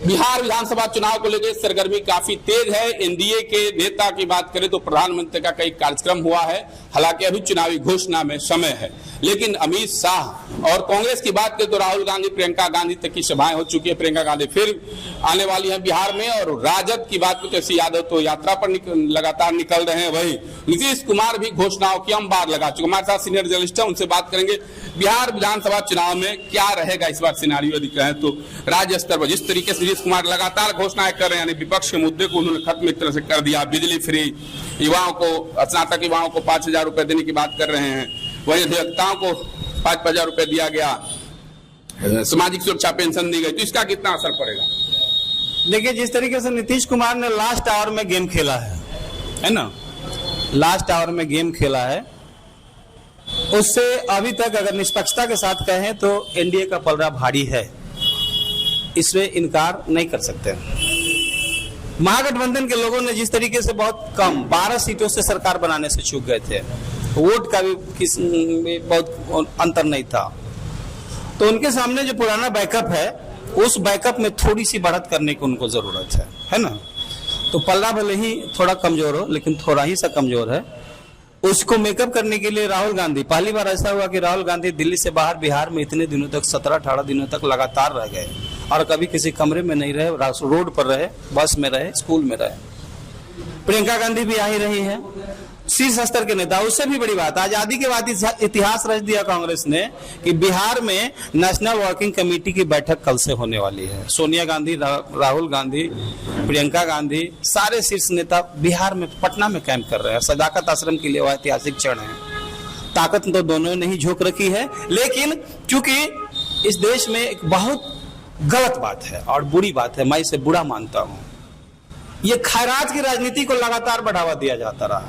बिहार विधानसभा चुनाव को लेकर सरगर्मी काफी तेज है। एनडीए के नेता की बात करें तो प्रधानमंत्री का कई कार्यक्रम हुआ है, हालांकि अभी चुनावी घोषणा में समय है। लेकिन अमित शाह और कांग्रेस की बात करें तो राहुल गांधी, प्रियंका गांधी तक की सभाएं हो चुकी है। प्रियंका गांधी फिर आने वाली है बिहार में। और राजद की बात करें तो यादव तो यात्रा पर लगातार निकल रहे हैं। वही नीतीश कुमार भी घोषणाओं की अंबार लगा चुके। हमारे साथ सीनियर जर्नलिस्ट है, उनसे बात करेंगे बिहार विधानसभा चुनाव में क्या रहेगा इस बार सिनारियो दिख रहा है। तो राज्य स्तर पर जिस तरीके से नीतीश कुमार लगातार घोषणाएं कर रहे हैं, यानी विपक्ष के मुद्दे को उन्होंने खत्म एक तरह से कर दिया। बिजली फ्री, युवाओं को, स्नातक युवाओं को 5,000 रुपए देने की बात कर रहे हैं। वही अधिवक्ताओं को 5,000 रुपए दिया गया, सामाजिक सुरक्षा पेंशन दी गई। तो इसका कितना असर पड़ेगा? देखिए, जिस तरीके से नीतीश कुमार ने लास्ट आवर में गेम खेला है ना, लास्ट आवर में गेम खेला है, उससे अभी तक अगर निष्पक्षता के साथ कहें तो एनडीए का पलड़ा भारी है, इसमें इनकार नहीं कर सकते। महागठबंधन के लोगों ने जिस तरीके से बहुत कम 12 सीटों से सरकार बनाने से चूक गए थे, वोट का भी बहुत अंतर नहीं था, तो उनके सामने जो पुराना बैकअप है, उस बैकअप में थोड़ी सी बढ़त करने की उनको जरूरत है ना। तो पल्ला भले ही थोड़ा कमजोर हो, लेकिन थोड़ा ही सा कमजोर है। उसको मेकअप करने के लिए राहुल गांधी, पहली बार ऐसा हुआ कि राहुल गांधी दिल्ली से बाहर बिहार में इतने दिनों तक 17-18 दिनों तक लगातार रह गए और कभी किसी कमरे में नहीं रहे, रोड पर रहे, बस में रहे, स्कूल में रहे। प्रियंका गांधी भी आ ही रही है, शीर्ष स्तर के नेता। उससे भी बड़ी बात, आजादी के बाद इतिहास रच दिया कांग्रेस ने कि बिहार में नेशनल वर्किंग कमेटी की बैठक कल से होने वाली है। सोनिया गांधी, राहुल गांधी, प्रियंका गांधी, सारे शीर्ष नेता बिहार में पटना में कैंप कर रहे हैं। सदाकत आश्रम के लिए वह ऐतिहासिक क्षण है। ताकत तो दोनों ने ही झोंक रखी है, लेकिन चूंकि इस देश में एक बहुत गलत बात है और बुरी बात है, मैं इसे बुरा मानता हूं, ये खैरात की राजनीति को लगातार बढ़ावा दिया जाता रहा।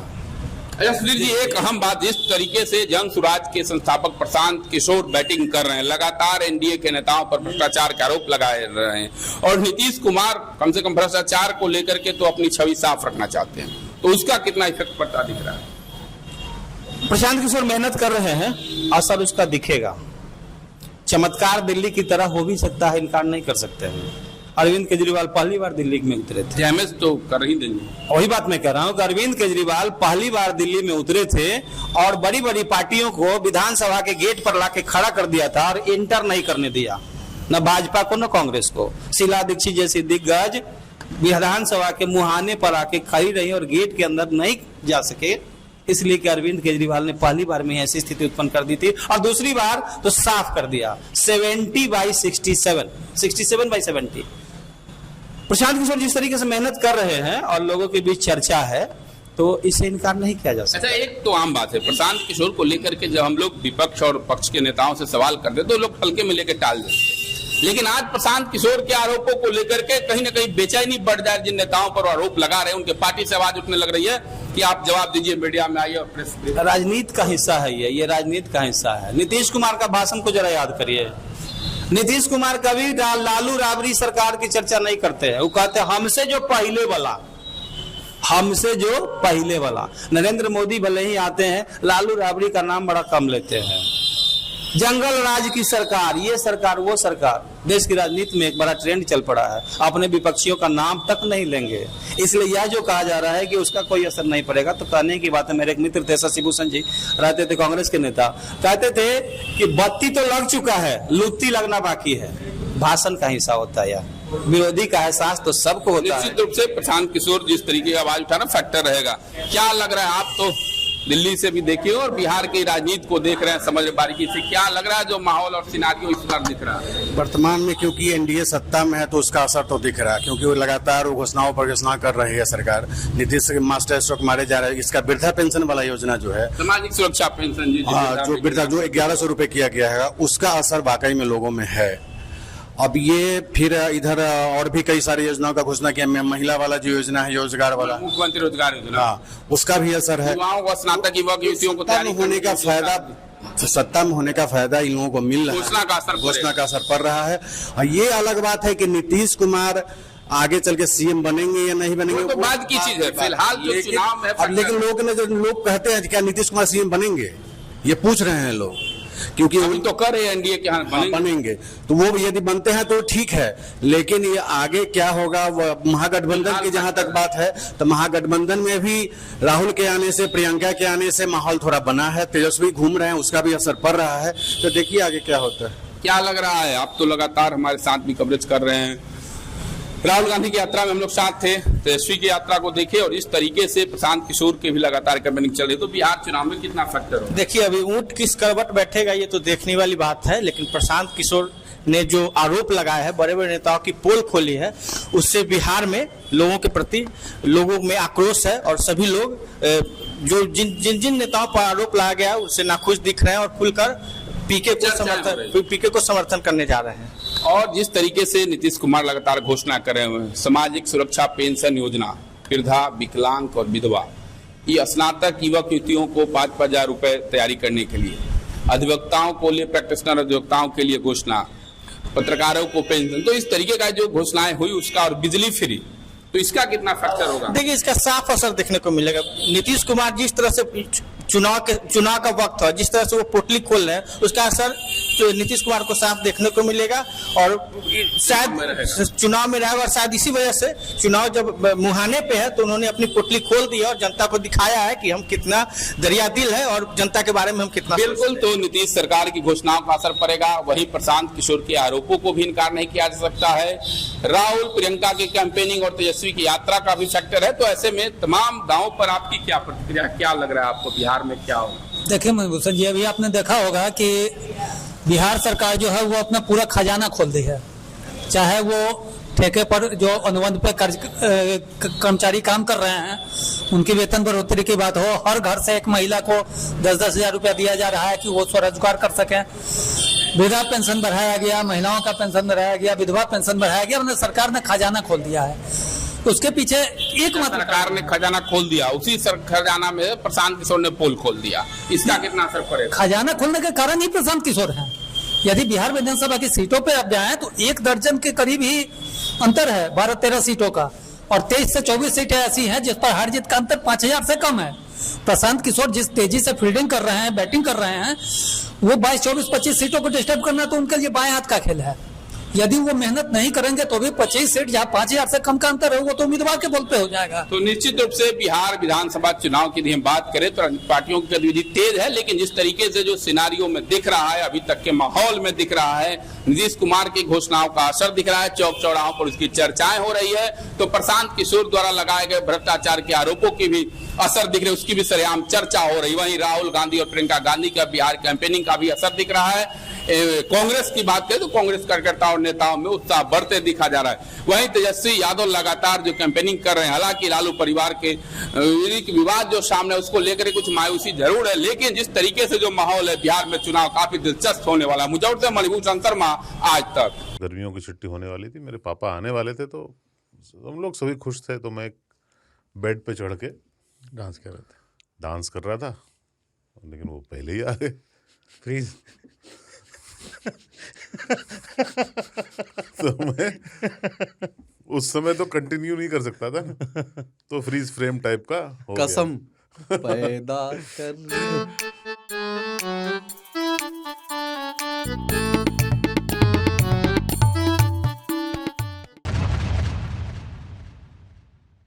अच्छा सुधीर जी, एक अहम बात, जिस तरीके से जन सुराज के संस्थापक प्रशांत किशोर बैटिंग कर रहे हैं, लगातार एनडीए के नेताओं पर भ्रष्टाचार के आरोप लगाए रहे हैं, और नीतीश कुमार कम से कम भ्रष्टाचार को लेकर के तो अपनी छवि साफ रखना चाहते हैं, तो उसका कितना इफेक्ट पड़ता दिख रहा है? प्रशांत किशोर मेहनत कर रहे हैं, असर उसका दिखेगा। चमत्कार दिल्ली की तरह हो भी सकता है, इनकार नहीं कर सकते हैं। अरविंद केजरीवाल पहली बार दिल्ली में उतरे थे, डैमेज तो कर ही देंगे। वही बात मैं कह रहा हूँ कि अरविंद केजरीवाल पहली बार दिल्ली में उतरे थे और बड़ी बड़ी पार्टियों को विधानसभा के गेट पर लाके खड़ा कर दिया था और इंटर नहीं करने दिया, न भाजपा को न कांग्रेस को। शीला दीक्षित जैसी दिग्गज विधानसभा के मुहाने पर आके खड़ी रही और गेट के अंदर नहीं जा सके, इसलिए कि अरविंद केजरीवाल ने पहली बार में ऐसी स्थिति उत्पन्न कर दी थी। और दूसरी बार तो साफ कर दिया, 67/70। प्रशांत किशोर जिस तरीके से मेहनत कर रहे हैं और लोगों के बीच चर्चा है, तो इसे इनकार नहीं किया जा सकता। अच्छा, एक तो आम बात है, प्रशांत किशोर को लेकर के जब हम लोग विपक्ष और पक्ष के नेताओं से सवाल करते तो लोग हल्के में लेकर टाल देते, लेकिन आज प्रशांत किशोर के आरोपों को लेकर के कहीं ना कहीं बेचैनी बढ़ जाए। जिन नेताओं पर आरोप लगा रहे हैं, उनके पार्टी से आवाज उठने लग रही है कि आप जवाब दीजिए, मीडिया में आइए और प्रेस। राजनीति का हिस्सा है ये राजनीति का हिस्सा है। नीतीश कुमार का भाषण को जरा याद करिए। नीतीश कुमार कभी लालू राबड़ी सरकार की चर्चा नहीं करते हैं, वो कहते हैं हमसे जो पहले वाला। नरेंद्र मोदी भले ही आते हैं, लालू राबड़ी का नाम बड़ा कम लेते हैं। जंगल राज की सरकार, ये सरकार वो सरकार, देश की राजनीति में एक बड़ा ट्रेंड चल पड़ा है, अपने विपक्षियों का नाम तक नहीं लेंगे। इसलिए यह जो कहा जा रहा है कि उसका कोई असर नहीं पड़ेगा, तो कहने की बात है। मेरे एक मित्र थे शशि भूषण जी, रहते थे कांग्रेस के नेता, कहते थे कि बत्ती तो लग चुका है, लुत्ती लगना बाकी है। भाषण का हिस्सा होता है, विरोधी का एहसास तो सबको होता है। निश्चित रूप से प्रशांत किशोर जिस तरीके की आवाज उठाना फैक्टर रहेगा। क्या लग रहा है, आप तो दिल्ली से भी देखिए और बिहार की राजनीति को देख रहे हैं समझ बारीकी से, क्या लग रहा है जो माहौल और सिनारियो इस बार दिख रहा है? वर्तमान में क्योंकि एनडीए सत्ता में है तो उसका असर तो दिख रहा है, क्योंकि वो लगातार वो घोषणाओं पर घोषणा कर रही है सरकार। नीतीश मास्टर स्ट्रोक मारे जा रहे हैं। इसका वृद्धा पेंशन वाला योजना जो है, सामाजिक सुरक्षा पेंशन, जो वृद्धा जो 1100 रुपए किया गया है, उसका असर वाकई में लोगों में है। अब ये फिर इधर और भी कई सारी योजनाओं का घोषणा किया। महिला वाला जो योजना है, रोजगार वाला, मुख्यमंत्री रोजगार योजना, उसका भी असर है। स्नातक युवतियों को होने का फायदा, सत्ता में होने का फायदा इन लोगों को मिल रहा है, घोषणा का असर पड़ रहा है। और ये अलग बात है कि नीतीश कुमार आगे चल के सीएम बनेंगे या नहीं बनेंगे, तो बाद की चीज है। फिलहाल जो चुनाव है, लेकिन लोग कहते हैं क्या नीतीश कुमार सीएम बनेंगे, ये पूछ रहे हैं लोग। क्योंकि अभी तो कर रहे हैं एनडीए के, बनेंगे तो वो यदि बनते हैं तो ठीक है, लेकिन ये आगे क्या होगा, महागठबंधन की जहां तक बात है तो महागठबंधन में भी राहुल के आने से, प्रियंका के आने से माहौल थोड़ा बना है, तेजस्वी घूम रहे हैं, उसका भी असर पड़ रहा है। तो देखिए आगे क्या होता है। क्या लग रहा है? आप तो लगातार हमारे साथ भी कवरेज कर रहे हैं, राहुल गांधी की यात्रा में हम लोग साथ थे, तेजस्वी की यात्रा को देखे और इस तरीके से प्रशांत किशोर के भी लगातार कैंपेनिंग चल रही है, तो बिहार चुनाव में कितना फैक्टर हो? देखिए अभी ऊंट किस करवट बैठेगा ये तो देखने वाली बात है, लेकिन प्रशांत किशोर ने जो आरोप लगाया है, बड़े बड़े नेताओं की पोल खोली है, उससे बिहार में लोगों के प्रति लोगों में आक्रोश है और सभी लोग जो जिन नेताओं पर आरोप लगाया गया उससे नाखुश दिख रहे हैं और खुलकर पीके को समर्थन करने जा रहे हैं। और जिस तरीके से नीतीश कुमार लगातार घोषणा कर रहे हैं, सामाजिक सुरक्षा पेंशन योजना, वृद्धा, विकलांग और विधवा, ये स्नातक युवक युवतियों को 5,000 रुपए तैयारी करने के लिए, अधिवक्ताओं को लिए, प्रैक्टिशनर अधिवक्ताओं के लिए घोषणा, पत्रकारों को पेंशन, तो इस तरीके का जो घोषणाएं हुई उसका, और बिजली फ्री, तो इसका कितना फैक्टर होगा? देखिए इसका साफ असर देखने को मिलेगा। नीतीश कुमार जिस तरह से चुनाव का वक्त है, जिस तरह से वो पोटली खोल रहे हैं, उसका असर तो नीतीश कुमार को साफ देखने को मिलेगा और शायद चुनाव में रहेगा। और शायद इसी वजह से चुनाव जब मुहाने पे है तो उन्होंने अपनी पोटली खोल दी और जनता को दिखाया है कि हम कितना दरिया दिल है और जनता के बारे में हम कितना। बिल्कुल, तो नीतीश सरकार की घोषणाओं का असर पड़ेगा। वहीं प्रशांत किशोर के आरोपों को भी इनकार नहीं किया जा सकता है। राहुल, प्रियंका की कैंपेनिंग और तेजस्वी की यात्रा का भी फैक्टर है। तो ऐसे में तमाम दांवों पर आपकी क्या प्रतिक्रिया, क्या लग रहा है आपको बिहार में क्या होगा? देखिए मधुभूषण जी, अभी आपने देखा होगा कि बिहार सरकार जो है वो अपना पूरा खजाना खोल दी है। चाहे वो ठेके पर जो अनुबंध पर कर्मचारी काम कर रहे हैं उनकी वेतन बढ़ोतरी की बात हो, हर घर से एक महिला को 10-10 हजार रुपया दिया जा रहा है कि वो स्वरोजगार कर सकें, वृद्धा पेंशन बढ़ाया गया, महिलाओं का पेंशन बढ़ाया गया, विधवा पेंशन बढ़ाया गया। उन्हें सरकार ने खजाना खोल दिया है। उसके पीछे एकमात्र सरकार ने खजाना खोल दिया, उसी खजाना में प्रशांत किशोर ने पोल खोल दिया, इसका कितना असर पड़ेगा? खजाना खोलने के कारण ही प्रशांत किशोर हैं। यदि बिहार विधानसभा की सीटों पे अब जाए तो 1 दर्जन के करीब ही अंतर है 12-13 सीटों का, और 23 से 24 सीटें ऐसी हैं जिस पर हार जीत का अंतर 5,000 से कम है। प्रशांत किशोर जिस तेजी से फील्डिंग कर रहे हैं, बैटिंग कर रहे हैं, वो 22, 24, 25 सीटों को डिस्टर्ब करना तो उनके लिए बाएं हाथ का खेल है। यदि वो मेहनत नहीं करेंगे तो भी 25 सीट जहाँ 5,000 से कम का अंतर है वो तो उम्मीदवार के बल पे हो जाएगा। तो निश्चित रूप से बिहार विधानसभा चुनाव की हम बात करें तो पार्टियों की गतिविधि तेज है, लेकिन जिस तरीके से जो सिनारियो में दिख रहा है, अभी तक के माहौल में दिख रहा है, नीतीश कुमार की घोषणाओं का असर दिख रहा है, चौक चौराहों पर उसकी चर्चाएं हो रही है, तो प्रशांत किशोर द्वारा लगाए गए भ्रष्टाचार के आरोपों की भी असर दिख रहे, उसकी भी सरेआम चर्चा हो रही। वहीं राहुल गांधी और प्रियंका गांधी का बिहार कैंपेनिंग का भी असर दिख रहा है। कांग्रेस की बात करें तो कांग्रेस कार्यकर्ताओं और नेताओं में उत्साह बढ़ते दिखा जा रहा है। वहीं तेजस्वी यादव लगातार जो कैंपेनिंग कर रहे हैं, हालांकि लालू परिवार के विवाद जो सामने उसको लेकर कुछ मायूसी जरूर है, लेकिन जिस तरीके से जो माहौल है बिहार में चुनाव काफी दिलचस्प होने वाला है। मुजफ्फरपुर से मणिभूषण शर्मा, आज तक। गर्मियों की छुट्टी होने वाली थी, मेरे पापा आने वाले थे, तो हम लोग सभी खुश थे। तो मैं बेड पे चढ़ के डांस कर रहा था, लेकिन वो पहले ही आ गए। प्लीज तो मैं उस समय तो कंटिन्यू नहीं कर सकता था, तो फ्रीज फ्रेम टाइप का हो कसम पैदा कर